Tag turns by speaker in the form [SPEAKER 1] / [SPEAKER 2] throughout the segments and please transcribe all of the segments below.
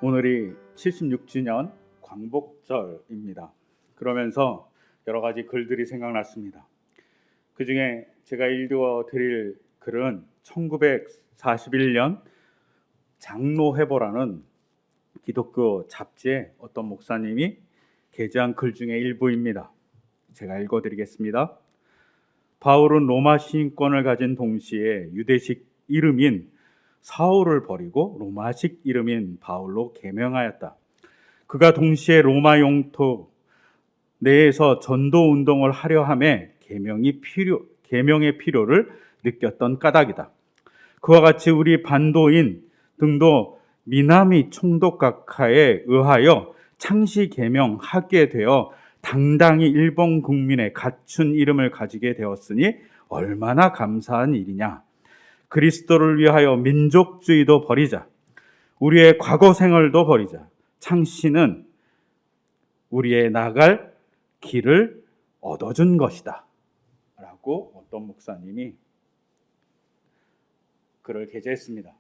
[SPEAKER 1] 오늘이 76주년 광복절입니다. 그러면서 여러 가지 글들이 생각났습니다. 그 중에 제가 읽어 드릴 글은 1941년 장로회보라는 기독교 잡지에 어떤 목사님이 게재한 글 중에 일부입니다. 제가 읽어 드리겠습니다. 바울은 로마 시인권을 가진 동시에 유대식 이름인 사울을 버리고 로마식 이름인 바울로 계명하였다. 그가 동시에 로마 영토 내에서 전도 운동을 하려 함에 계명의 필요를 느꼈던 까닭이다. 그와 같이 우리 반도인 등도 미나미 총독각하에 의하여 창시 계명하게 되어 당당히 일본 국민의 갖춘 이름을 가지게 되었으니 얼마나 감사한 일이냐. 그리스도를 위하여 민족주의도 버리자. 우리의 과거 생활도 버리자. 창시는 우리의 나갈 길을 얻어준 것이다. 라고 어떤 목사님이 글을 게재했습니다.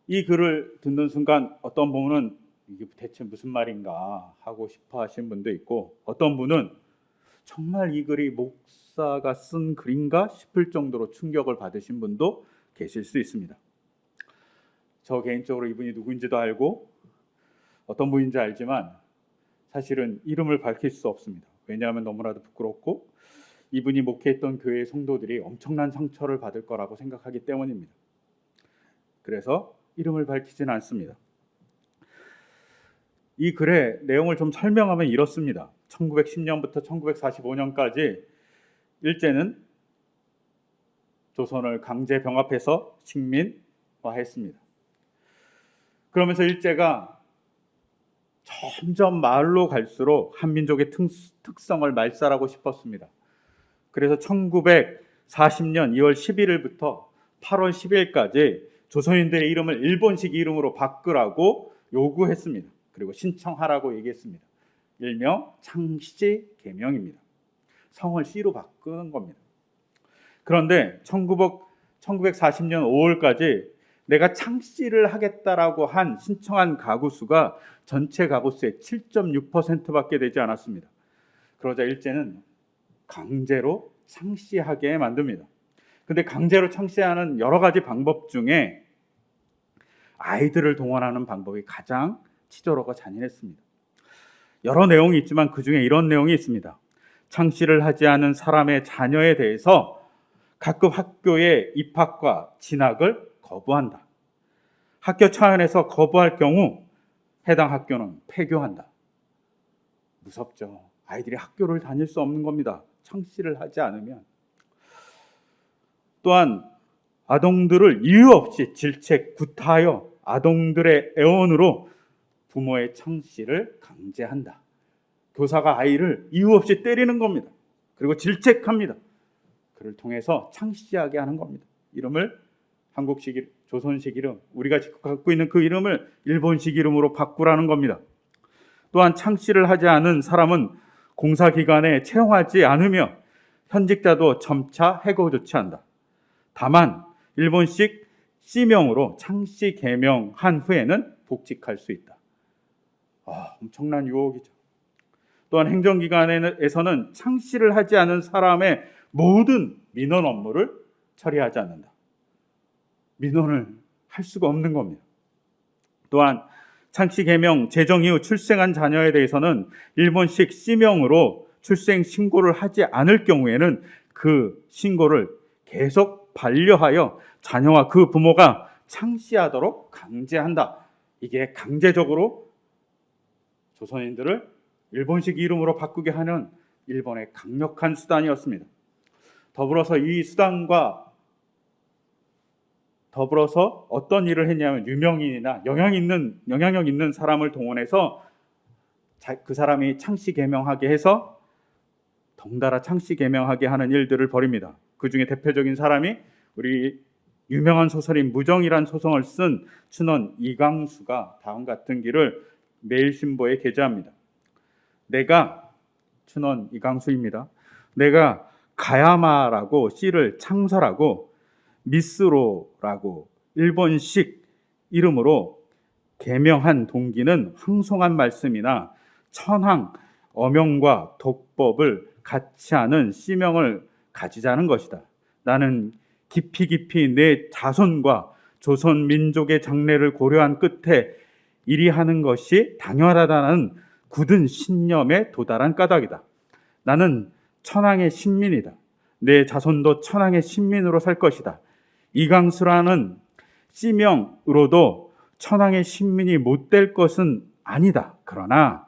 [SPEAKER 1] 이 글을 듣는 순간 어떤 분은 이게 대체 무슨 말인가 하고 싶어 하신 분도 있고, 어떤 분은 정말 이 글이 목사가 쓴 글인가 싶을 정도로 충격을 받으신 분도 계실 수 있습니다. 저 개인적으로 이분이 누구인지도 알고 어떤 분인지 알지만 사실은 이름을 밝힐 수 없습니다. 왜냐하면 너무나도 부끄럽고 이분이 목회했던 교회의 성도들이 엄청난 상처를 받을 거라고 생각하기 때문입니다. 그래서 이름을 밝히지는 않습니다. 이 글의 내용을 좀 설명하면 이렇습니다. 1910년부터 1945년까지 일제는 조선을 강제 병합해서 식민화했습니다. 그러면서 일제가 점점 마을로 갈수록 한민족의 특성을 말살하고 싶었습니다. 그래서 1940년 2월 11일부터 8월 10일까지 조선인들의 이름을 일본식 이름으로 바꾸라고 요구했습니다. 그리고 신청하라고 얘기했습니다. 일명 창씨 계명입니다. 성을 씨로 바꾸는 겁니다. 그런데 1940년 5월까지 내가 창씨를 하겠다라고 신청한 가구 수가 전체 가구 수의 7.6%밖에 되지 않았습니다. 그러자 일제는 강제로 창씨하게 만듭니다. 근데 강제로 창씨하는 여러 가지 방법 중에 아이들을 동원하는 방법이 가장 치졸하고 잔인했습니다. 여러 내용이 있지만 그 중에 이런 내용이 있습니다. 창씨를 하지 않은 사람의 자녀에 대해서 각급 학교의 입학과 진학을 거부한다. 학교 차원에서 거부할 경우 해당 학교는 폐교한다. 무섭죠. 아이들이 학교를 다닐 수 없는 겁니다. 창씨를 하지 않으면. 또한 아동들을 이유 없이 질책, 구타하여 아동들의 애원으로 부모의 창씨를 강제한다. 교사가 아이를 이유 없이 때리는 겁니다. 그리고 질책합니다. 그를 통해서 창씨하게 하는 겁니다. 이름을 한국식, 조선식 이름, 우리가 갖고 있는 그 이름을 일본식 이름으로 바꾸라는 겁니다. 또한 창씨를 하지 않은 사람은 공사기관에 채용하지 않으며 현직자도 점차 해고 조치한다. 다만 일본식 C명으로 창씨 계명한 후에는 복직할 수 있다. 엄청난 유혹이죠. 또한 행정기관에서는 창씨를 하지 않은 사람의 모든 민원 업무를 처리하지 않는다. 민원을 할 수가 없는 겁니다. 또한 창씨 계명 제정 이후 출생한 자녀에 대해서는 일본식 C명으로 출생 신고를 하지 않을 경우에는 그 신고를 계속 반려하여 자녀와 그 부모가 창씨하도록 강제한다. 이게 강제적으로 조선인들을 일본식 이름으로 바꾸게 하는 일본의 강력한 수단이었습니다. 더불어서 이 수단과 더불어서 어떤 일을 했냐면 유명인이나 영향력 있는 사람을 동원해서 그 사람이 창씨 계명하게 해서 덩달아 창씨 계명하게 하는 일들을 벌입니다. 그 중에 대표적인 사람이 우리 유명한 소설인 무정이란 소설을 쓴 춘원 이강수가 다음 같은 길을 매일신보에 게재합니다. 춘원 이강수입니다. 내가 가야마라고 씨를 창설하고 미스로라고 일본식 이름으로 계명한 동기는 황송한 말씀이나 천황, 엄영과 독법을 같이 하는 씨명을 가지자는 것이다. 나는 깊이 내 자손과 조선 민족의 장래를 고려한 끝에 이리 하는 것이 당연하다는 굳은 신념에 도달한 까닭이다. 나는 천황의 신민이다. 내 자손도 천황의 신민으로 살 것이다. 이강수라는 씨명으로도 천황의 신민이 못 될 것은 아니다. 그러나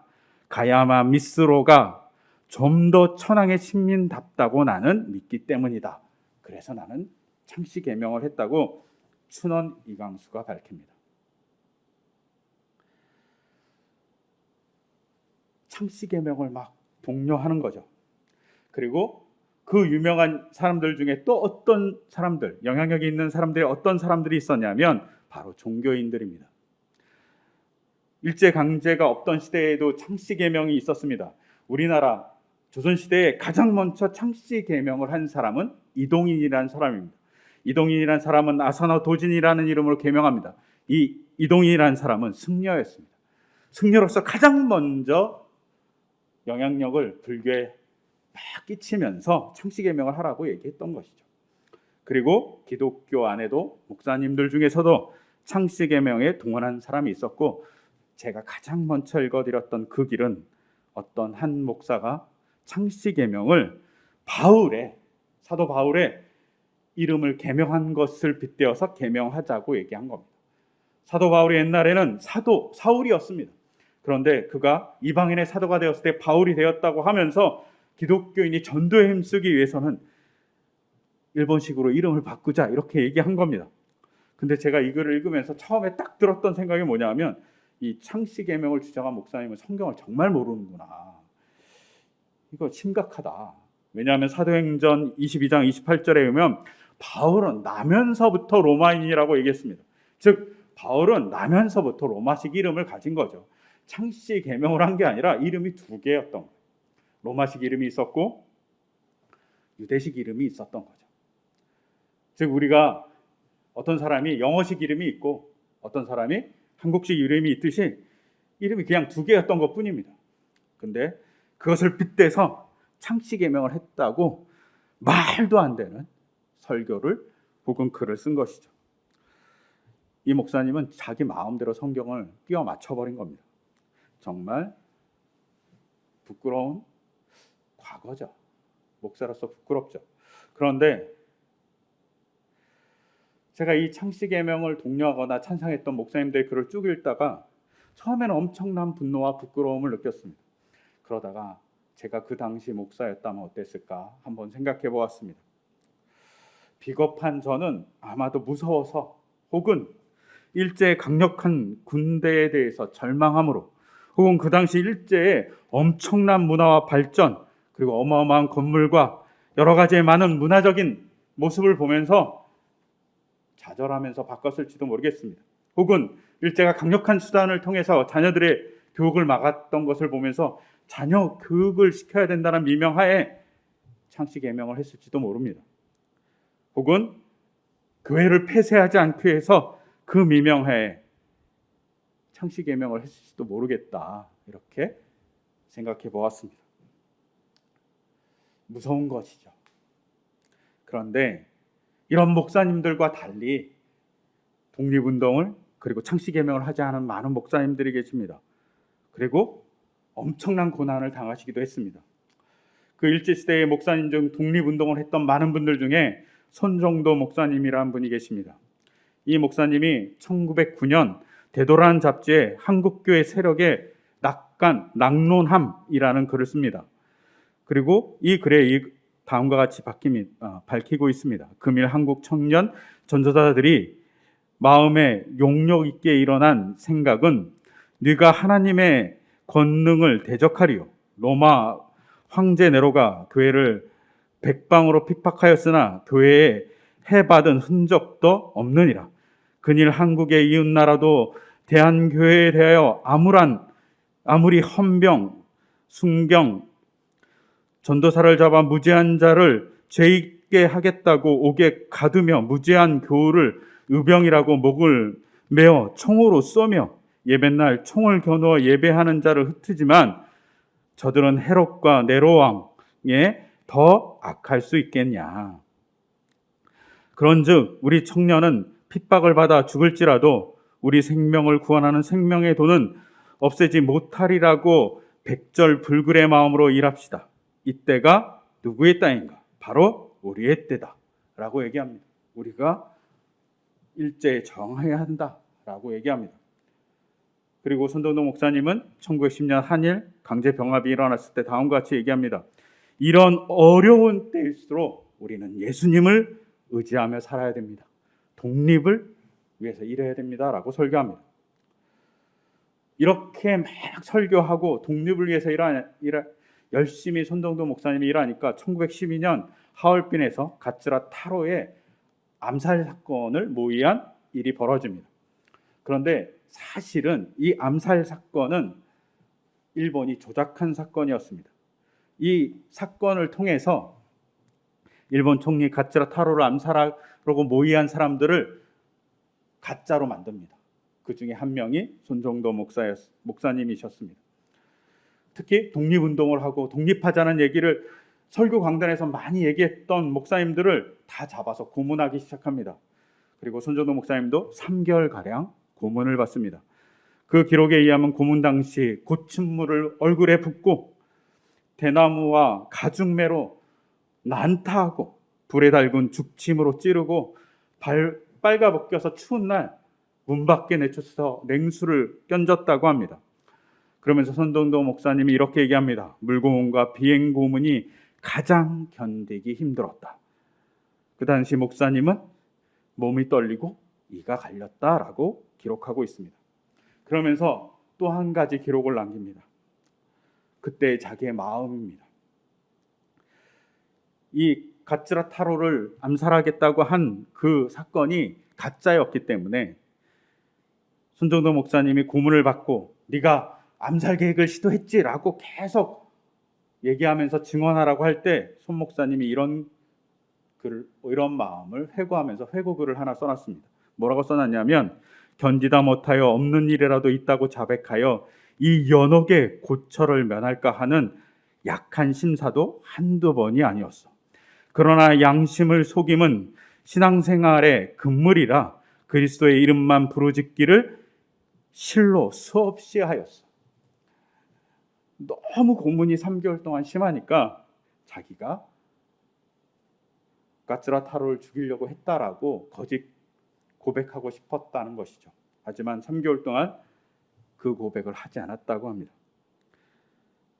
[SPEAKER 1] 가야마 미스로가 좀 더 천황의 신민답다고 나는 믿기 때문이다. 그래서 나는 창씨 계명을 했다고 춘원 이강수가 밝힙니다. 창씨 계명을 막 독려하는 거죠. 그리고 그 유명한 사람들 중에 또 어떤 사람들, 영향력이 있는 사람들이 어떤 사람들이 있었냐면 바로 종교인들입니다. 일제강제가 없던 시대에도 창씨 계명이 있었습니다. 우리나라 조선시대에 가장 먼저 창씨 계명을 한 사람은 이동인이라는 사람입니다. 이동인이라는 사람은 아사노 도진이라는 이름으로 계명합니다. 이 이동인이라는 사람은 승려였습니다. 승려로서 가장 먼저 영향력을 불교에 막 끼치면서 창씨 계명을 하라고 얘기했던 것이죠. 그리고 기독교 안에도 목사님들 중에서도 창씨 계명에 동원한 사람이 있었고, 제가 가장 먼저 읽어드렸던 그 길은 어떤 한 목사가 창씨 계명을 사도 바울의 이름을 계명한 것을 빗대어서 계명하자고 얘기한 겁니다. 사도 바울이 옛날에는 사도 사울이었습니다. 그런데 그가 이방인의 사도가 되었을 때 바울이 되었다고 하면서 기독교인이 전도에 힘쓰기 위해서는 일본식으로 이름을 바꾸자 이렇게 얘기한 겁니다. 근데 제가 이 글을 읽으면서 처음에 딱 들었던 생각이 뭐냐면, 이 창씨 계명을 주장한 목사님은 성경을 정말 모르는구나. 이거 심각하다. 왜냐하면 사도행전 22장 28절에 보면 바울은 나면서부터 로마인이라고 얘기했습니다. 즉 바울은 나면서부터 로마식 이름을 가진 거죠. 창씨 계명을 한 게 아니라 이름이 두 개였던 거예요. 로마식 이름이 있었고 유대식 이름이 있었던 거죠. 즉 우리가 어떤 사람이 영어식 이름이 있고 어떤 사람이 한국식 이름이 있듯이 이름이 그냥 두 개였던 것뿐입니다. 근데 그것을 빗대서 창씨 계명을 했다고 말도 안 되는 설교를 혹은 글을 쓴 것이죠. 이 목사님은 자기 마음대로 성경을 끼워 맞춰버린 겁니다. 정말 부끄러운 과거죠. 목사로서 부끄럽죠. 그런데 제가 이 창씨 계명을 독려하거나 찬상했던 목사님들의 글을 쭉 읽다가 처음에는 엄청난 분노와 부끄러움을 느꼈습니다. 그러다가 제가 그 당시 목사였다면 어땠을까 한번 생각해 보았습니다. 비겁한 저는 아마도 무서워서 혹은 일제의 강력한 군대에 대해서 절망함으로 혹은 그 당시 일제의 엄청난 문화와 발전 그리고 어마어마한 건물과 여러 가지의 많은 문화적인 모습을 보면서 좌절하면서 바꿨을지도 모르겠습니다. 혹은 일제가 강력한 수단을 통해서 자녀들의 교육을 막았던 것을 보면서 자녀 교육을 시켜야 된다는 미명하에 창씨 계명을 했을지도 모릅니다. 혹은 교회를 폐쇄하지 않기 위해서 그 미명하에 창씨 계명을 했을지도 모르겠다. 이렇게 생각해 보았습니다. 무서운 것이죠. 그런데 이런 목사님들과 달리 독립운동을 그리고 창씨 계명을 하지 않은 많은 목사님들이 계십니다. 그리고 엄청난 고난을 당하시기도 했습니다. 그 일제시대의 목사님 중 독립운동을 했던 많은 분들 중에 손정도 목사님이라는 분이 계십니다. 이 목사님이 1909년 대도라는 잡지에 한국교회 세력의 낙론함이라는 글을 씁니다. 그리고 이 글에 다음과 같이 밝히고 있습니다. 금일 한국 청년 전도자들이 마음에 용력 있게 일어난 생각은 네가 하나님의 권능을 대적하리요. 로마 황제 네로가 교회를 백방으로 핍박하였으나 교회에 해받은 흔적도 없느니라. 근일 한국의 이웃나라도 대한교회에 대하여 아무리 헌병, 순경, 전도사를 잡아 무죄한 자를 죄 있게 하겠다고 옥에 가두며 무죄한 교우를 의병이라고 목을 메어 총으로 쏘며 예배날 총을 겨누어 예배하는 자를 흩으지만 저들은 헤롯과 네로 왕에 더 악할 수 있겠냐. 그런즉 우리 청년은 핍박을 받아 죽을지라도 우리 생명을 구원하는 생명의 도는 없애지 못하리라고 백절불굴의 마음으로 일합시다. 이때가 누구의 때인가? 바로 우리의 때다 라고 얘기합니다. 우리가 일제에 정해야 한다라고 얘기합니다. 그리고 손동동 목사님은 1910년 한일 강제 병합이 일어났을 때 다음과 같이 얘기합니다. 이런 어려운 때일수록 우리는 예수님을 의지하며 살아야 됩니다. 독립을 위해서 일해야 됩니다 라고 설교합니다. 이렇게 막 설교하고 독립을 위해서 열심히 손동동 목사님이 일하니까 1912년 하얼빈에서 가츠라 타로의 암살 사건을 모의한 일이 벌어집니다. 그런데 사실은 이 암살 사건은 일본이 조작한 사건이었습니다. 이 사건을 통해서 일본 총리 가츠라 타로를 암살하려고 모의한 사람들을 가짜로 만듭니다. 그 중에 한 명이 손정도 목사님이셨습니다. 특히 독립운동을 하고 독립하자는 얘기를 설교 강단에서 많이 얘기했던 목사님들을 다 잡아서 고문하기 시작합니다. 그리고 손정도 목사님도 3개월가량 고문을 받습니다. 그 기록에 의하면 고문 당시 고침물을 얼굴에 붓고 대나무와 가죽매로 난타하고 불에 달군 죽침으로 찌르고 빨가벗겨서 추운 날 문 밖에 내쫓아서 냉수를 껴줬다고 합니다. 그러면서 손동도 목사님이 이렇게 얘기합니다. 물고문과 비행고문이 가장 견디기 힘들었다. 그 당시 목사님은 몸이 떨리고 이가 갈렸다라고 기록하고 있습니다. 그러면서 또 한 가지 기록을 남깁니다. 그때 자기의 마음입니다. 이 가츠라 타로를 암살하겠다고 한 그 사건이 가짜였기 때문에 손정도 목사님이 고문을 받고 네가 암살 계획을 시도했지라고 계속 얘기하면서 증언하라고 할 때 손 목사님이 이런 마음을 회고하면서 회고글을 하나 써놨습니다. 뭐라고 써놨냐면 견디다 못하여 없는 일이라도 있다고 자백하여 이 연옥의 고처를 면할까 하는 약한 심사도 한두 번이 아니었어. 그러나 양심을 속임은 신앙생활의 금물이라 그리스도의 이름만 부르짖기를 실로 수없이 하였어. 너무 고문이 3개월 동안 심하니까 자기가 가츠라 타로를 죽이려고 했다라고 거짓 고백하고 싶었다는 것이죠. 하지만 3개월 동안 그 고백을 하지 않았다고 합니다.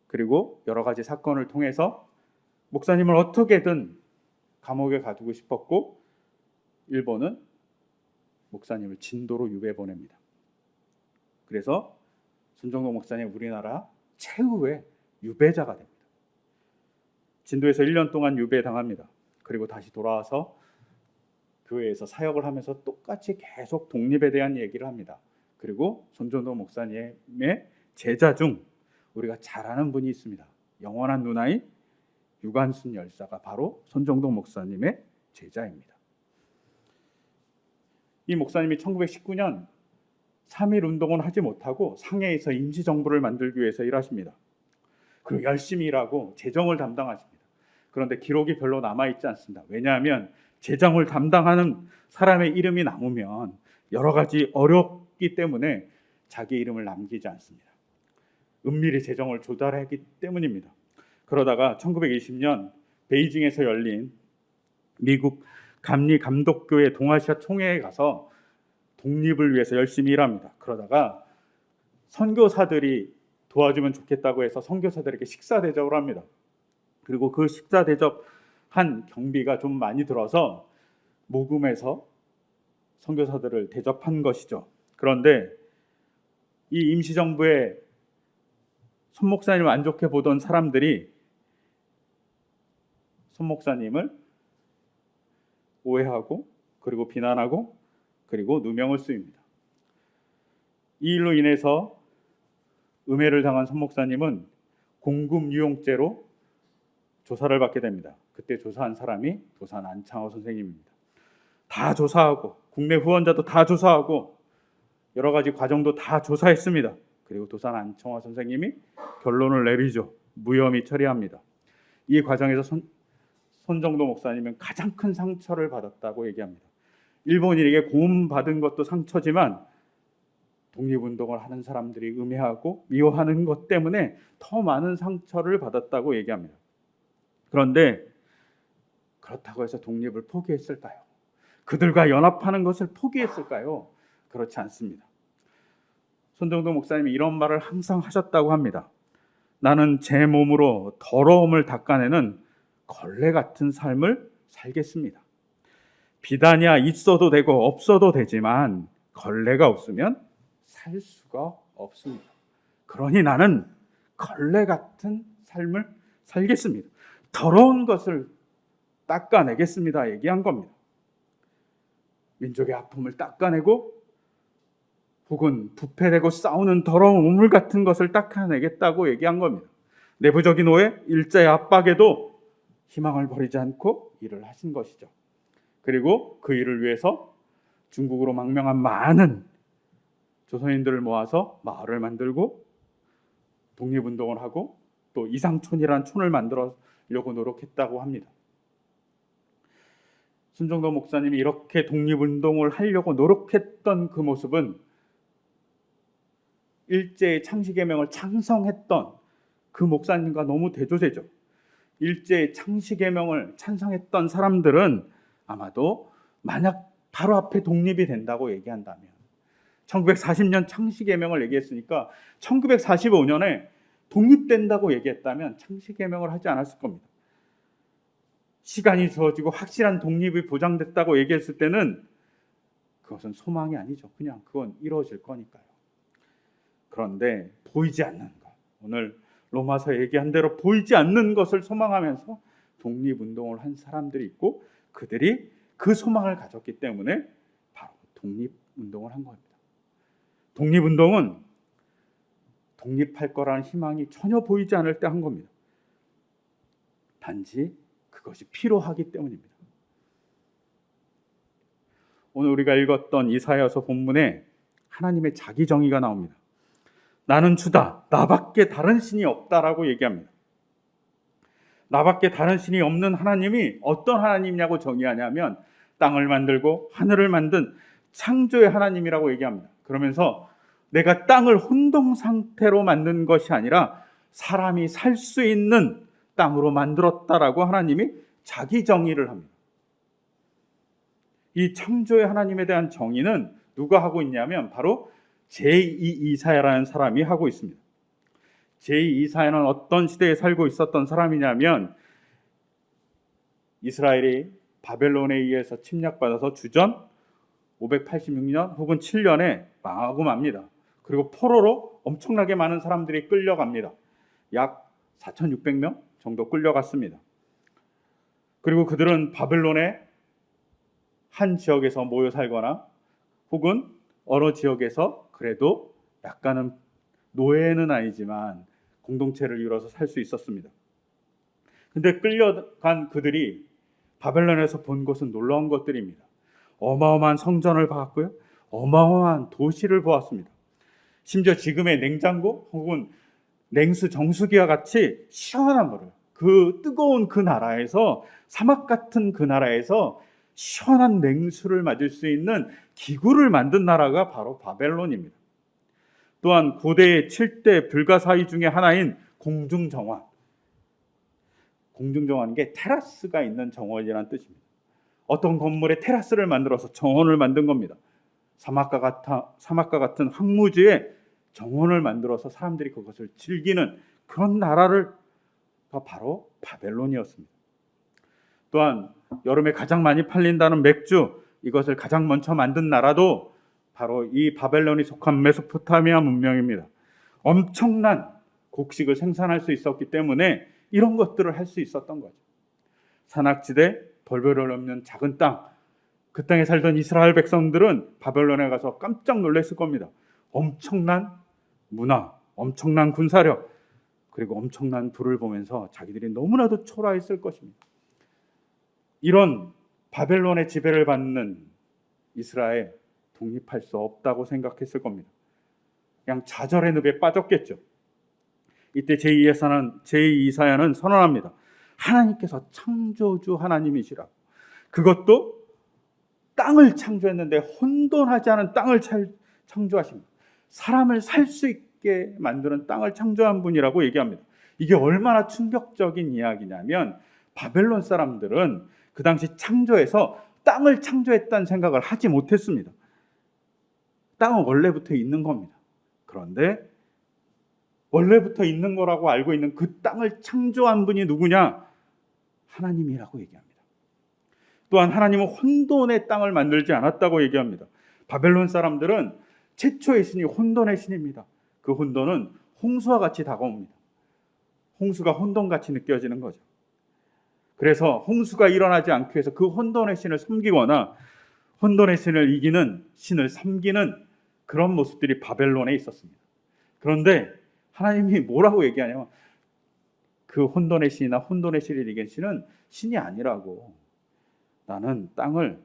[SPEAKER 1] 그리고 여러 가지 사건을 통해서 목사님을 어떻게든 감옥에 가두고 싶었고 일본은 목사님을 진도로 유배 보냅니다. 그래서 손정도 목사님 우리나라 최후의 유배자가 됩니다. 진도에서 1년 동안 유배당합니다. 그리고 다시 돌아와서 교회에서 사역을 하면서 똑같이 계속 독립에 대한 얘기를 합니다. 그리고 손정도 목사님의 제자 중 우리가 잘 아는 분이 있습니다. 영원한 누나인 유관순 열사가 바로 손정도 목사님의 제자입니다. 이 목사님이 1919년 3.1 운동은 하지 못하고 상해에서 임시정부를 만들기 위해서 일하십니다. 그리고 열심히 일하고 재정을 담당하십니다. 그런데 기록이 별로 남아있지 않습니다. 왜냐하면 재정을 담당하는 사람의 이름이 남으면 여러 가지 어렵기 때문에 자기 이름을 남기지 않습니다. 은밀히 재정을 조달하기 때문입니다. 그러다가 1920년 베이징에서 열린 미국 감리감독교회 동아시아 총회에 가서 독립을 위해서 열심히 일합니다. 그러다가 선교사들이 도와주면 좋겠다고 해서 선교사들에게 식사 대접을 합니다. 그리고 그 식사 대접한 경비가 좀 많이 들어서 모금해서 선교사들을 대접한 것이죠. 그런데 이 임시정부의 손 목사님을 안 좋게 보던 사람들이 손 목사님을 오해하고 그리고 비난하고 그리고 누명을 쓰입니다. 이 일로 인해서 음해를 당한 손 목사님은 공금유용죄로 조사를 받게 됩니다. 그때 조사한 사람이 도산 안창호 선생님입니다. 다 조사하고 국내 후원자도 다 조사하고 여러 가지 과정도 다 조사했습니다. 그리고 도산 안청화 선생님이 결론을 내리죠. 무혐의 처리합니다. 이 과정에서 손정도 목사님은 가장 큰 상처를 받았다고 얘기합니다. 일본인에게 고음받은 것도 상처지만 독립운동을 하는 사람들이 음해하고 미워하는 것 때문에 더 많은 상처를 받았다고 얘기합니다. 그런데 그렇다고 해서 독립을 포기했을까요? 그들과 연합하는 것을 포기했을까요? 그렇지 않습니다. 손정도 목사님이 이런 말을 항상 하셨다고 합니다. 나는 제 몸으로 더러움을 닦아내는 걸레 같은 삶을 살겠습니다. 비단이야 있어도 되고 없어도 되지만 걸레가 없으면 살 수가 없습니다. 그러니 나는 걸레 같은 삶을 살겠습니다. 더러운 것을 닦아내겠습니다. 얘기한 겁니다. 민족의 아픔을 닦아내고 혹은 부패되고 싸우는 더러운 우물 같은 것을 닦아내겠다고 얘기한 겁니다. 내부적인 오해, 일자의 압박에도 희망을 버리지 않고 일을 하신 것이죠. 그리고 그 일을 위해서 중국으로 망명한 많은 조선인들을 모아서 마을을 만들고 독립운동을 하고 또 이상촌이라는 촌을 만들려고 노력했다고 합니다. 손정도 목사님이 이렇게 독립운동을 하려고 노력했던 그 모습은 일제의 창시개명을 찬성했던 그 목사님과 너무 대조되죠. 일제의 창시개명을 찬성했던 사람들은 아마도 만약 바로 앞에 독립이 된다고 얘기한다면 1940년 창시개명을 얘기했으니까 1945년에 독립된다고 얘기했다면 창시개명을 하지 않았을 겁니다. 시간이 주어지고 확실한 독립이 보장됐다고 얘기했을 때는 그것은 소망이 아니죠. 그냥 그건 이루어질 거니까요. 그런데 보이지 않는 것, 오늘 로마서 얘기한 대로 보이지 않는 것을 소망하면서 독립운동을 한 사람들이 있고 그들이 그 소망을 가졌기 때문에 바로 독립운동을 한 겁니다. 독립운동은 독립할 거라는 희망이 전혀 보이지 않을 때 한 겁니다. 단지 그것이 필요하기 때문입니다. 오늘 우리가 읽었던 이사야서 본문에 하나님의 자기 정의가 나옵니다. 나는 주다, 나밖에 다른 신이 없다라고 얘기합니다. 나밖에 다른 신이 없는 하나님이 어떤 하나님이냐고 정의하냐면 땅을 만들고 하늘을 만든 창조의 하나님이라고 얘기합니다. 그러면서 내가 땅을 혼동 상태로 만든 것이 아니라 사람이 살 수 있는 땅으로 만들었다라고 하나님이 자기 정의를 합니다. 이 창조의 하나님에 대한 정의는 누가 하고 있냐면 바로 제2 이사야라는 사람이 하고 있습니다. 제2 이사야는 어떤 시대에 살고 있었던 사람이냐면 이스라엘이 바벨론에 의해서 침략받아서 주전 586년 혹은 7년에 망하고 맙니다. 그리고 포로로 엄청나게 많은 사람들이 끌려갑니다. 약 4,600명 정도 끌려갔습니다. 그리고 그들은 바벨론의 한 지역에서 모여 살거나 혹은 어느 지역에서 그래도 약간은 노예는 아니지만 공동체를 이뤄서 살 수 있었습니다. 근데 끌려간 그들이 바벨론에서 본 것은 놀라운 것들입니다. 어마어마한 성전을 봤고요. 어마어마한 도시를 보았습니다. 심지어 지금의 냉장고 혹은 냉수 정수기와 같이 시원한 물을 그 뜨거운 그 나라에서 사막 같은 그 나라에서 시원한 냉수를 맞을 수 있는 기구를 만든 나라가 바로 바벨론입니다. 또한 고대의 7대 불가사의 중에 하나인 공중정원. 공중정원은 게 테라스가 있는 정원이라는 뜻입니다. 어떤 건물에 테라스를 만들어서 정원을 만든 겁니다. 사막과 같은 황무지에 정원을 만들어서 사람들이 그것을 즐기는 그런 나라가 바로 바벨론이었습니다. 또한 여름에 가장 많이 팔린다는 맥주, 이것을 가장 먼저 만든 나라도 바로 이 바벨론이 속한 메소포타미아 문명입니다. 엄청난 곡식을 생산할 수 있었기 때문에 이런 것들을 할 수 있었던 거죠. 산악지대, 벌벌을 없는 작은 땅, 그 땅에 살던 이스라엘 백성들은 바벨론에 가서 깜짝 놀랐을 겁니다. 엄청난 문화, 엄청난 군사력, 그리고 엄청난 불을 보면서 자기들이 너무나도 초라했을 것입니다. 이런 바벨론의 지배를 받는 이스라엘, 독립할 수 없다고 생각했을 겁니다. 그냥 좌절의 늪에 빠졌겠죠. 이때 제2이사야는 선언합니다. 하나님께서 창조주 하나님이시라고. 그것도 땅을 창조했는데 혼돈하지 않은 땅을 창조하십니다. 사람을 살 수 있게 만드는 땅을 창조한 분이라고 얘기합니다. 이게 얼마나 충격적인 이야기냐면 바벨론 사람들은 그 당시 창조에서 땅을 창조했다는 생각을 하지 못했습니다. 땅은 원래부터 있는 겁니다. 그런데 원래부터 있는 거라고 알고 있는 그 땅을 창조한 분이 누구냐? 하나님이라고 얘기합니다. 또한 하나님은 혼돈의 땅을 만들지 않았다고 얘기합니다. 바벨론 사람들은 최초의 신이 혼돈의 신입니다. 그 혼돈은 홍수와 같이 다가옵니다. 홍수가 혼돈같이 느껴지는 거죠. 그래서 홍수가 일어나지 않기 위해서 그 혼돈의 신을 섬기거나 혼돈의 신을 이기는 신을 섬기는 그런 모습들이 바벨론에 있었습니다. 그런데 하나님이 뭐라고 얘기하냐면 그 혼돈의 신이나 혼돈의 신을 이긴 신은 신이 아니라고. 나는 땅을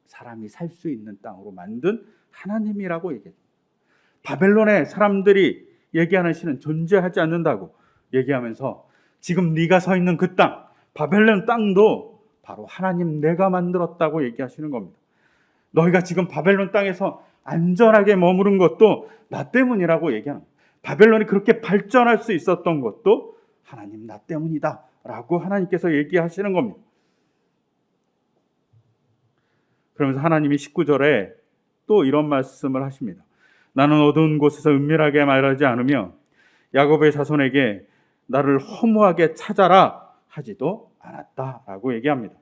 [SPEAKER 1] 사람이 살 수 있는 땅으로 만든 하나님이라고 얘기합니다. 바벨론의 사람들이 얘기하는 신은 존재하지 않는다고 얘기하면서 지금 네가 서 있는 그 땅, 바벨론 땅도 바로 하나님 내가 만들었다고 얘기하시는 겁니다. 너희가 지금 바벨론 땅에서 안전하게 머무른 것도 나 때문이라고 얘기하는 거예요. 바벨론이 그렇게 발전할 수 있었던 것도 하나님 나 때문이다 라고 하나님께서 얘기하시는 겁니다. 그러면서 하나님이 19절에 또 이런 말씀을 하십니다. 나는 어두운 곳에서 은밀하게 말하지 않으며 야곱의 자손에게 나를 허무하게 찾아라 하지도 않았다라고 얘기합니다.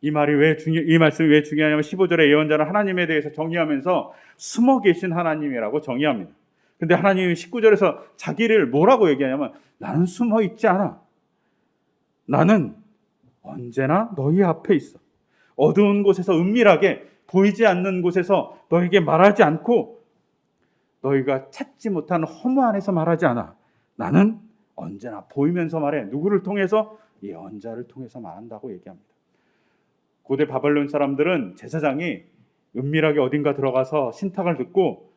[SPEAKER 1] 이 말씀이 왜 중요하냐면 15절에 예언자는 하나님에 대해서 정의하면서 숨어 계신 하나님이라고 정의합니다. 근데 하나님이 19절에서 자기를 뭐라고 얘기하냐면 나는 숨어 있지 않아. 나는 언제나 너희 앞에 있어. 어두운 곳에서 은밀하게 보이지 않는 곳에서 너에게 말하지 않고 너희가 찾지 못하는 허무 안에서 말하지 않아. 나는 언제나 보이면서 말해. 누구를 통해서? 예언자를 통해서 말한다고 얘기합니다. 고대 바벨론 사람들은 제사장이 은밀하게 어딘가 들어가서 신탁을 듣고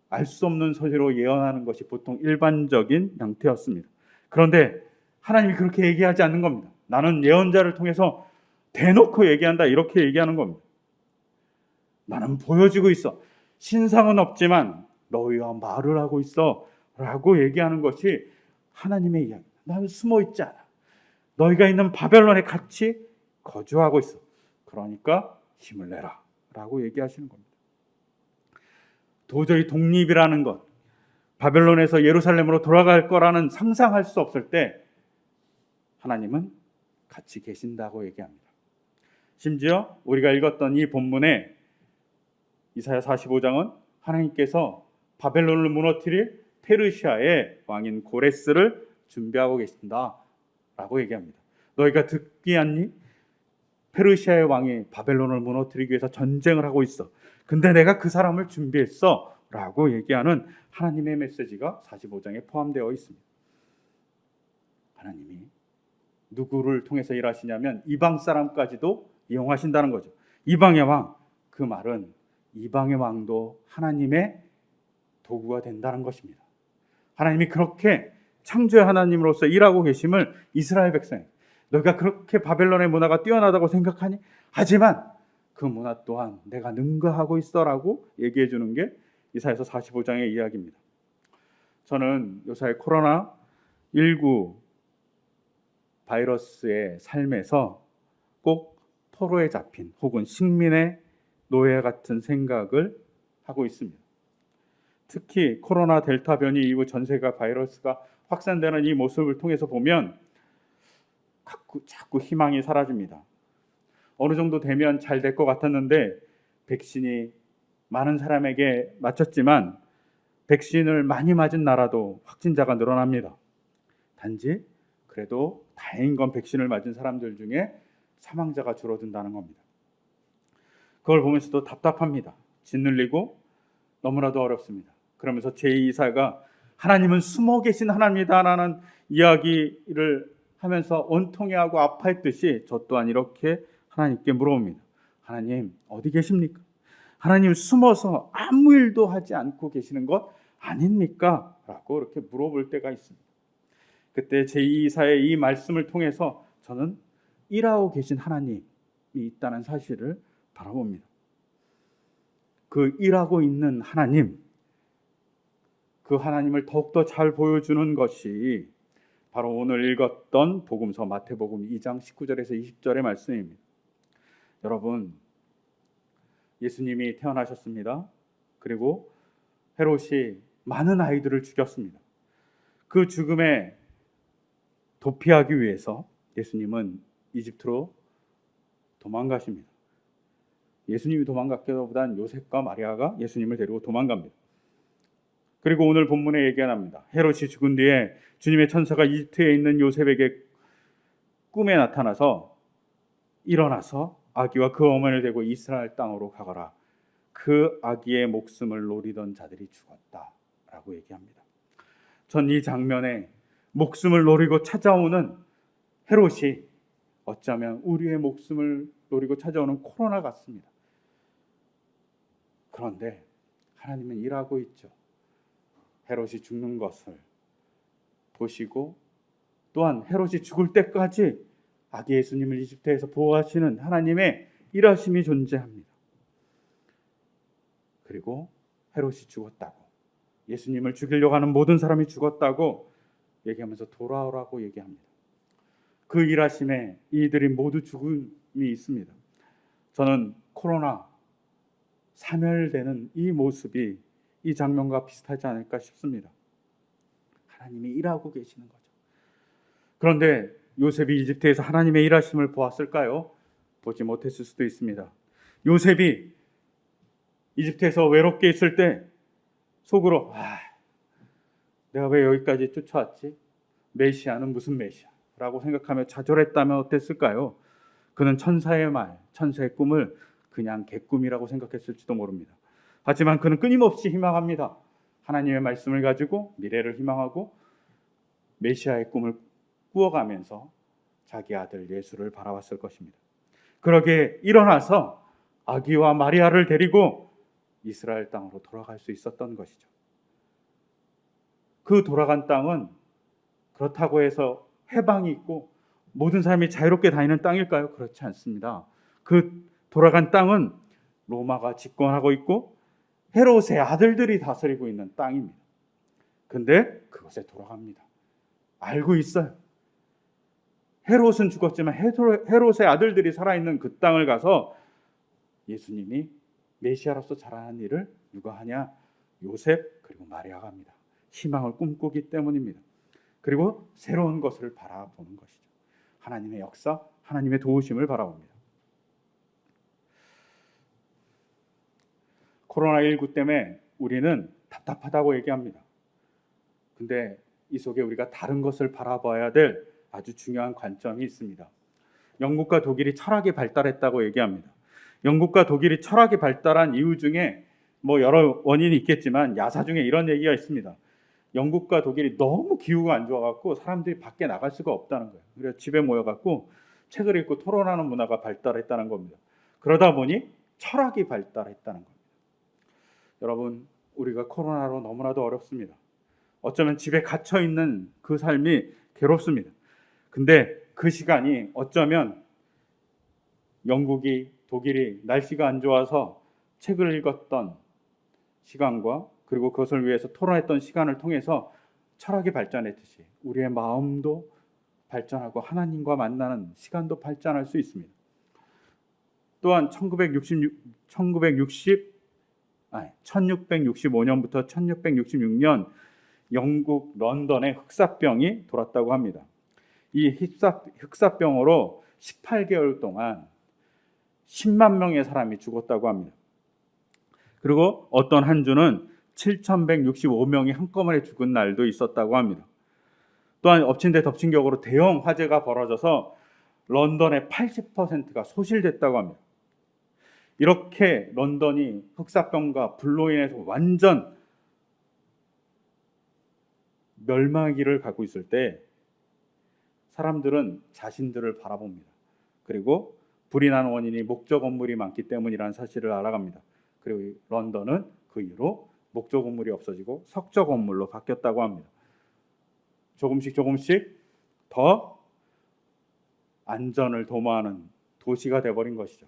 [SPEAKER 1] 알 수 없는 소리로 예언하는 것이 보통 일반적인 양태였습니다. 그런데 하나님이 그렇게 얘기하지 않는 겁니다. 나는 예언자를 통해서 대놓고 얘기한다 이렇게 얘기하는 겁니다. 나는 보여지고 있어. 신상은 없지만 너희와 말을 하고 있어 라고 얘기하는 것이 하나님의 이야기입니다. 나는 숨어 있지 않아. 너희가 있는 바벨론에 같이 거주하고 있어. 그러니까 힘을 내라 라고 얘기하시는 겁니다. 도저히 독립이라는 것, 바벨론에서 예루살렘으로 돌아갈 거라는 상상할 수 없을 때 하나님은 같이 계신다고 얘기합니다. 심지어 우리가 읽었던 이 본문에 이사야 45장은 하나님께서 바벨론을 무너뜨릴 페르시아의 왕인 고레스를 준비하고 계신다라고 얘기합니다. 너희가 듣기 않니? 페르시아의 왕이 바벨론을 무너뜨리기 위해서 전쟁을 하고 있어. 근데 내가 그 사람을 준비했어 라고 얘기하는 하나님의 메시지가 45장에 포함되어 있습니다. 하나님이 누구를 통해서 일하시냐면 이방 사람까지도 이용하신다는 거죠. 이방의 왕, 그 말은 이방의 왕도 하나님의 도구가 된다는 것입니다. 하나님이 그렇게 창조의 하나님으로서 일하고 계심을 이스라엘 백성, 너희가 그렇게 바벨론의 문화가 뛰어나다고 생각하니? 하지만 그 문화 또한 내가 능가하고 있어라고 얘기해 주는 게 이사야서 45장의 이야기입니다. 저는 요새 코로나19 바이러스의 삶에서 꼭 포로에 잡힌 혹은 식민의 노예 같은 생각을 하고 있습니다. 특히 코로나 델타 변이 이후 전 세계 바이러스가 확산되는 이 모습을 통해서 보면 자꾸 희망이 사라집니다. 어느 정도 되면 잘 될 것 같았는데 백신이 많은 사람에게 맞췄지만 백신을 많이 맞은 나라도 확진자가 늘어납니다. 단지 그래도 다행인 건 백신을 맞은 사람들 중에 사망자가 줄어든다는 겁니다. 그걸 보면서도 답답합니다. 짓눌리고 너무나도 어렵습니다. 그러면서 제2이사가 하나님은 숨어 계신 하나님이다라는 이야기를 하면서 원통해하고 아파했듯이 저 또한 이렇게 하나님께 물어봅니다. 하나님 어디 계십니까? 하나님 숨어서 아무 일도 하지 않고 계시는 것 아닙니까? 라고 이렇게 물어볼 때가 있습니다. 그때 제2이사의 이 말씀을 통해서 저는 일하고 계신 하나님이 있다는 사실을 바라봅니다. 그 일하고 있는 하나님, 그 하나님을 더욱더 잘 보여주는 것이 바로 오늘 읽었던 복음서 마태복음 2장 19절에서 20절의 말씀입니다. 여러분, 예수님이 태어나셨습니다. 그리고 헤롯이 많은 아이들을 죽였습니다. 그 죽음에 도피하기 위해서 예수님은 이집트로 도망가십니다. 예수님이 도망갔기보다는 요셉과 마리아가 예수님을 데리고 도망갑니다. 그리고 오늘 본문에 얘기합니다. 헤롯이 죽은 뒤에 주님의 천사가 이집트에 있는 요셉에게 꿈에 나타나서 일어나서 아기와 그 어머니를 데리고 이스라엘 땅으로 가거라. 그 아기의 목숨을 노리던 자들이 죽었다라고 얘기합니다. 전 이 장면에 목숨을 노리고 찾아오는 헤롯이 어쩌면 우리의 목숨을 노리고 찾아오는 코로나 같습니다. 그런데 하나님은 일하고 있죠. 헤롯이 죽는 것을 보시고 또한 헤롯이 죽을 때까지 아기 예수님을 이집트에서 보호하시는 하나님의 일하심이 존재합니다. 그리고 헤롯이 죽었다고, 예수님을 죽이려고 하는 모든 사람이 죽었다고 얘기하면서 돌아오라고 얘기합니다. 그 일하심에 이들이 모두 죽음이 있습니다. 저는 코로나 사멸되는 이 모습이 이 장면과 비슷하지 않을까 싶습니다. 하나님이 일하고 계시는 거죠. 그런데 요셉이 이집트에서 하나님의 일하심을 보았을까요? 보지 못했을 수도 있습니다. 요셉이 이집트에서 외롭게 있을 때 속으로 내가 왜 여기까지 쫓아왔지? 메시아는 무슨 메시아? 라고 생각하며 좌절했다면 어땠을까요? 그는 천사의 말, 천사의 꿈을 그냥 개꿈이라고 생각했을지도 모릅니다. 하지만 그는 끊임없이 희망합니다. 하나님의 말씀을 가지고 미래를 희망하고 메시아의 꿈을 꾸어가면서 자기 아들 예수를 바라봤을 것입니다. 그러게 일어나서 아기와 마리아를 데리고 이스라엘 땅으로 돌아갈 수 있었던 것이죠. 그 돌아간 땅은 그렇다고 해서 해방이 있고 모든 사람이 자유롭게 다니는 땅일까요? 그렇지 않습니다. 그 돌아간 땅은 로마가 집권하고 있고 헤롯의 아들들이 다스리고 있는 땅입니다. 근데 그것에 돌아갑니다. 알고 있어요. 헤롯은 죽었지만 헤롯의 아들들이 살아있는 그 땅을 가서 예수님이 메시아로서 자라는 일을 누가 하냐? 요셉 그리고 마리아가 합니다. 희망을 꿈꾸기 때문입니다. 그리고 새로운 것을 바라보는 것이죠. 하나님의 역사, 하나님의 도우심을 바라봅니다. 코로나19 때문에 우리는 답답하다고 얘기합니다. 근데 이 속에 우리가 다른 것을 바라봐야 될 아주 중요한 관점이 있습니다. 영국과 독일이 철학이 발달했다고 얘기합니다. 영국과 독일이 철학이 발달한 이유 중에 여러 원인이 있겠지만 야사 중에 이런 얘기가 있습니다. 영국과 독일이 너무 기후가 안 좋아갖고 사람들이 밖에 나갈 수가 없다는 거예요. 그래서 집에 모여갖고 책을 읽고 토론하는 문화가 발달했다는 겁니다. 그러다 보니 철학이 발달했다는 겁니다. 여러분, 우리가 코로나로 너무나도 어렵습니다. 어쩌면 집에 갇혀 있는 그 삶이 괴롭습니다. 근데 그 시간이 어쩌면 영국이, 독일이 날씨가 안 좋아서 책을 읽었던 시간과 그리고 그것을 위해서 토론했던 시간을 통해서 철학이 발전했듯이 우리의 마음도 발전하고 하나님과 만나는 시간도 발전할 수 있습니다. 또한 1665년부터 1666년 영국 런던에 흑사병이 돌았다고 합니다. 이 흑사병으로 18개월 동안 10만 명의 사람이 죽었다고 합니다. 그리고 어떤 한 주는 7,165명이 한꺼번에 죽은 날도 있었다고 합니다. 또한 엎친 데 덮친 격으로 대형 화재가 벌어져서 런던의 80%가 소실됐다고 합니다. 이렇게 런던이 흑사병과 불로 인해서 완전 멸망의 가고 있을 때 사람들은 자신들을 바라봅니다. 그리고 불이 나는 원인이 목적 건물이 많기 때문이라는 사실을 알아갑니다. 그리고 이 런던은 그 이후로 목조 건물이 없어지고 석조 건물로 바뀌었다고 합니다. 조금씩 더 안전을 도모하는 도시가 되어버린 것이죠.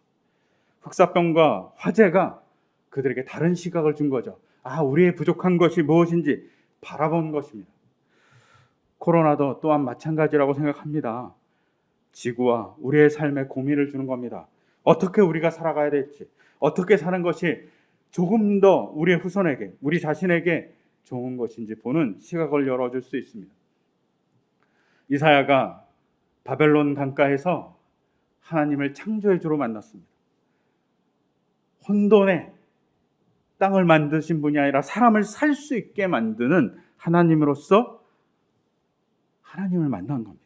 [SPEAKER 1] 흑사병과 화재가 그들에게 다른 시각을 준 거죠. 우리의 부족한 것이 무엇인지 바라본 것입니다. 코로나도 또한 마찬가지라고 생각합니다. 지구와 우리의 삶에 고민을 주는 겁니다. 어떻게 우리가 살아가야 될지, 어떻게 사는 것이 조금 더 우리의 후손에게, 우리 자신에게 좋은 것인지 보는 시각을 열어줄 수 있습니다. 이사야가 바벨론 강가에서 하나님을 창조의 주로 만났습니다. 혼돈의 땅을 만드신 분이 아니라 사람을 살 수 있게 만드는 하나님으로서 하나님을 만난 겁니다.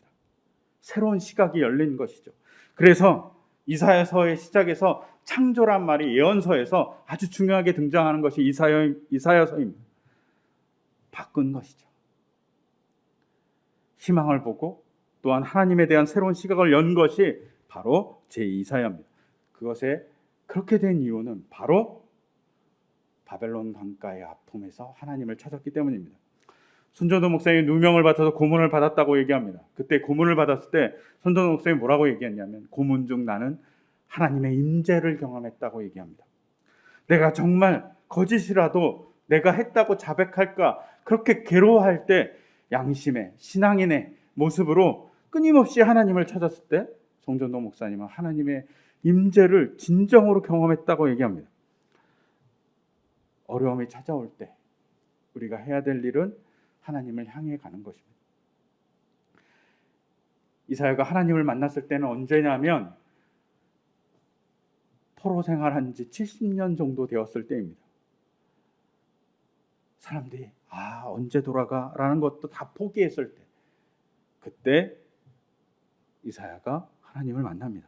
[SPEAKER 1] 새로운 시각이 열린 것이죠. 그래서 이사야서의 시작에서 창조란 말이 예언서에서 아주 중요하게 등장하는 것이 이사야서입니다. 바꾼 것이죠. 희망을 보고 또한 하나님에 대한 새로운 시각을 연 것이 바로 제2사야입니다. 그것에 그렇게 된 이유는 바로 바벨론 강가의 아픔에서 하나님을 찾았기 때문입니다. 손전도 목사님이 누명을 받아서 고문을 받았다고 얘기합니다. 그때 고문을 받았을 때 손전도 목사님이 뭐라고 얘기했냐면, 고문 중 나는 하나님의 임재를 경험했다고 얘기합니다. 내가 정말 거짓이라도 내가 했다고 자백할까 그렇게 괴로워할 때 양심의 신앙인의 모습으로 끊임없이 하나님을 찾았을 때 손전도 목사님은 하나님의 임재를 진정으로 경험했다고 얘기합니다. 어려움이 찾아올 때 우리가 해야 될 일은 하나님을 향해 가는 것입니다. 이사야가 하나님을 만났을 때는 언제냐면 포로 생활한 지 70년 정도 되었을 때입니다. 사람들이 언제 돌아가? 라는 것도 다 포기했을 때, 그때 이사야가 하나님을 만납니다.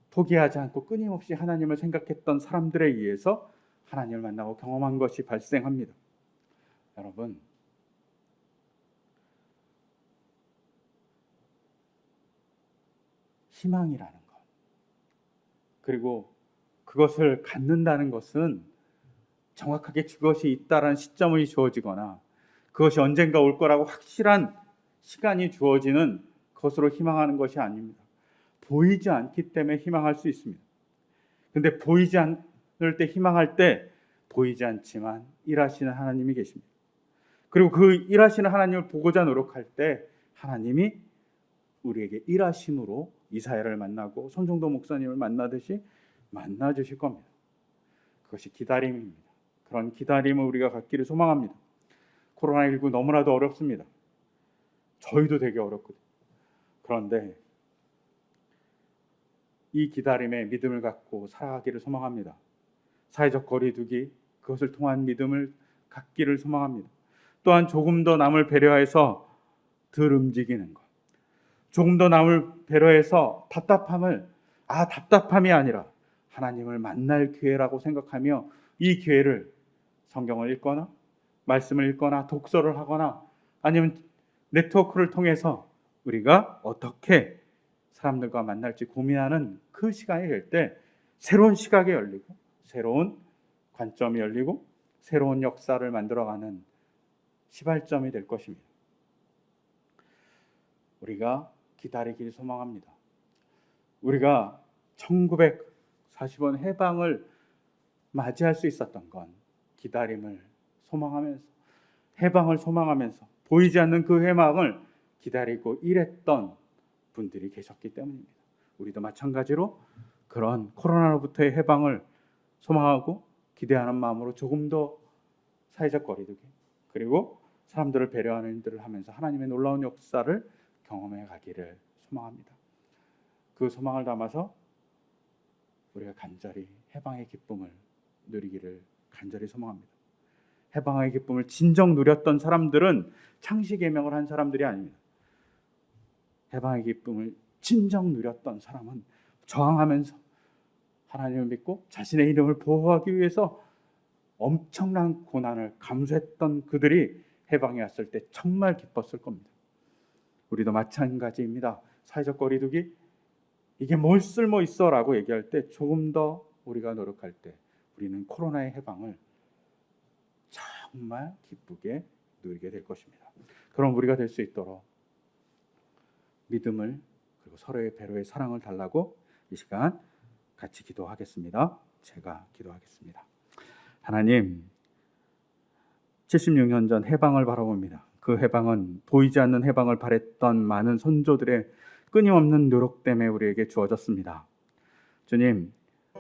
[SPEAKER 1] 포기하지 않고 끊임없이 하나님을 생각했던 사람들에 의해서 하나님을 만나고 경험한 것이 발생합니다. 여러분, 희망이라는 것, 그리고 그것을 갖는다는 것은 정확하게 그것이 있다라는 시점이 주어지거나 그것이 언젠가 올 거라고 확실한 시간이 주어지는 것으로 희망하는 것이 아닙니다. 보이지 않기 때문에 희망할 수 있습니다. 근데 보이지 않을 때 희망할 때 보이지 않지만 일하시는 하나님이 계십니다. 그리고 그 일하시는 하나님을 보고자 노력할 때 하나님이 우리에게 일하심으로 이사야를 만나고 손정도 목사님을 만나듯이 만나주실 겁니다. 그것이 기다림입니다. 그런 기다림을 우리가 갖기를 소망합니다. 코로나19 너무나도 어렵습니다. 저희도 되게 어렵거든요. 그런데 이 기다림에 믿음을 갖고 살아가기를 소망합니다. 사회적 거리두기, 그것을 통한 믿음을 갖기를 소망합니다. 또한 조금 더 남을 배려해서 덜 움직이는 것, 조금 더 남을 배려해서 답답함이 아니라 하나님을 만날 기회라고 생각하며 이 기회를 성경을 읽거나 말씀을 읽거나 독서를 하거나 아니면 네트워크를 통해서 우리가 어떻게 사람들과 만날지 고민하는 그 시간이 될 때 새로운 시각이 열리고 새로운 관점이 열리고 새로운 역사를 만들어가는 시발점이 될 것입니다. 우리가 기다리기를 소망합니다. 우리가 1940원 해방을 맞이할 수 있었던 건 기다림을 소망하면서, 해방을 소망하면서 보이지 않는 그 해방을 기다리고 일했던 분들이 계셨기 때문입니다. 우리도 마찬가지로 그런 코로나로부터의 해방을 소망하고 기대하는 마음으로 조금 더 사회적 거리두기, 그리고 사람들을 배려하는 일들을 하면서 하나님의 놀라운 역사를 경험해 가기를 소망합니다. 그 소망을 담아서 우리가 간절히 해방의 기쁨을 누리기를 간절히 소망합니다. 해방의 기쁨을 진정 누렸던 사람들은 창시개명을 한 사람들이 아닙니다. 해방의 기쁨을 진정 누렸던 사람은 저항하면서 하나님을 믿고 자신의 이름을 보호하기 위해서 엄청난 고난을 감수했던 그들이 해방에 왔을 때 정말 기뻤을 겁니다. 우리도 마찬가지입니다. 사회적 거리두기, 이게 뭘 쓸모 있어 라고 얘기할 때 조금 더 우리가 노력할 때 우리는 코로나의 해방을 정말 기쁘게 누리게 될 것입니다. 그럼 우리가 될 수 있도록 믿음을 그리고 서로의 배려의 사랑을 달라고 이 시간 같이 기도하겠습니다. 제가 기도하겠습니다. 하나님, 76년 전 해방을 바라봅니다. 그 해방은 보이지 않는 해방을 바랬던 많은 선조들의 끊임없는 노력 때문에 우리에게 주어졌습니다. 주님,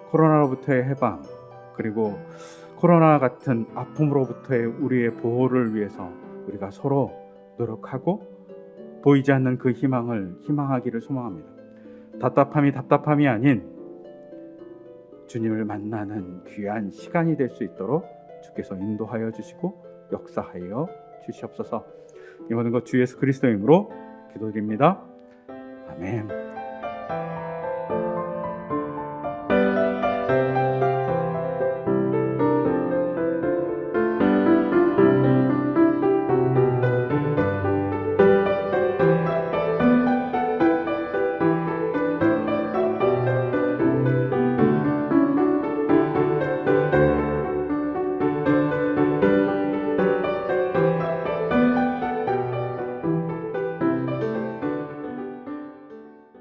[SPEAKER 1] 코로나로부터의 해방, 그리고 코로나 같은 아픔으로부터의 우리의 보호를 위해서 우리가 서로 노력하고 보이지 않는 그 희망을 희망하기를 소망합니다. 답답함이 아닌 주님을 만나는 귀한 시간이 될 수 있도록 주께서 인도하여 주시고 역사하여 주시옵소서. 이 모든 것 주 예수 그리스도의 이름으로 기도드립니다. 아멘.